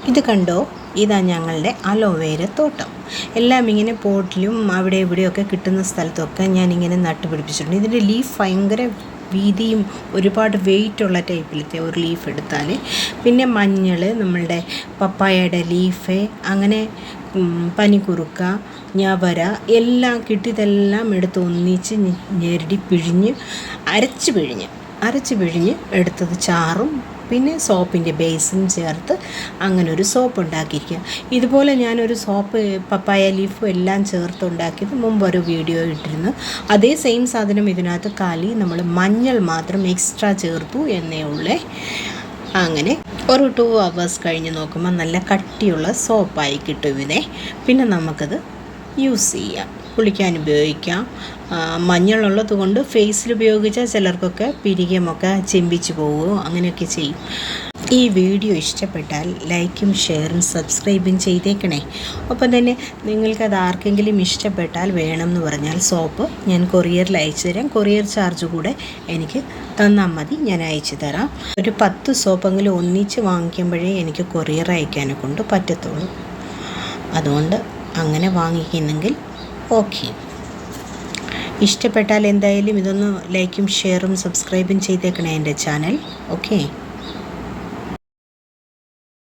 ഇത് കണ്ടോ, ഇതാ ഞങ്ങളുടെ അലോവേര തോട്ടം. എല്ലാം ഇങ്ങനെ പോട്ടിലും അവിടെ ഇവിടെയൊക്കെ കിട്ടുന്ന സ്ഥലത്തൊക്കെ ഞാനിങ്ങനെ നട്ടുപിടിപ്പിച്ചിട്ടുണ്ട്. ഇതിൻ്റെ ലീഫ് ഭയങ്കര വീതിയും ഒരുപാട് വെയിറ്റുള്ള ടൈപ്പിലത്തെ ഒരു ലീഫ് എടുത്താൽ, പിന്നെ മഞ്ഞൾ, നമ്മളുടെ പപ്പായയുടെ ലീഫ്, അങ്ങനെ പനിക്കുറുക്ക, ഞവര എല്ലാം കിട്ടിയതെല്ലാം എടുത്ത് ഒന്നിച്ച് ഞെരടി പിഴിഞ്ഞ് അരച്ച് പിഴിഞ്ഞ് എടുത്തത് ചാറും പിന്നെ സോപ്പിൻ്റെ ബേസും ചേർത്ത് അങ്ങനെ ഒരു സോപ്പ് ഉണ്ടാക്കിയിരിക്കുക. ഇതുപോലെ ഞാനൊരു സോപ്പ് പപ്പായ ലീഫും എല്ലാം ചേർത്ത് ഉണ്ടാക്കിയത് മുമ്പൊരു വീഡിയോ ഇട്ടിരുന്നു. അതേ സെയിം സാധനം ഇതിനകത്ത് കാലി നമ്മൾ മഞ്ഞൾ മാത്രം എക്സ്ട്രാ ചേർത്തു എന്നേ ഉള്ളേ. അങ്ങനെ ഒരു 2 hours കഴിഞ്ഞ് നോക്കുമ്പോൾ നല്ല കട്ടിയുള്ള സോപ്പായി കിട്ടും ഇതിനെ. പിന്നെ നമുക്കത് യൂസ് ചെയ്യാം, കുളിക്കാൻ ഉപയോഗിക്കാം. മഞ്ഞളുള്ളത് കൊണ്ട് ഫേസിൽ ഉപയോഗിച്ചാൽ ചിലർക്കൊക്കെ പിരികമൊക്കെ ചെമ്പിച്ച് പോവുകയോ അങ്ങനെയൊക്കെ ചെയ്യും. ഈ വീഡിയോ ഇഷ്ടപ്പെട്ടാൽ ലൈക്കും ഷെയറും സബ്സ്ക്രൈബും ചെയ്തേക്കണേ. ഒപ്പം തന്നെ നിങ്ങൾക്കത് ആർക്കെങ്കിലും ഇഷ്ടപ്പെട്ടാൽ വേണമെന്ന് പറഞ്ഞാൽ സോപ്പ് ഞാൻ കൊറിയറിൽ അയച്ചു തരാം. കൊറിയർ ചാർജ് കൂടെ എനിക്ക് തന്നാൽ മതി, ഞാൻ അയച്ചു തരാം. ഒരു 10 സോപ്പെങ്കിലും ഒന്നിച്ച് വാങ്ങിക്കുമ്പോഴേ എനിക്ക് കൊറിയർ അയക്കാനെ കൊണ്ട് പറ്റത്തുള്ളൂ. അതുകൊണ്ട് അങ്ങനെ വാങ്ങിക്കുന്നെങ്കിൽ ഓക്കെ. ഇഷ്ടപ്പെട്ടാൽ എന്തായാലും ഇതൊന്ന് ലൈക്കും ഷെയറും സബ്സ്ക്രൈബും ചെയ്തേക്കണേ എൻ്റെ ചാനൽ. ഓക്കെ.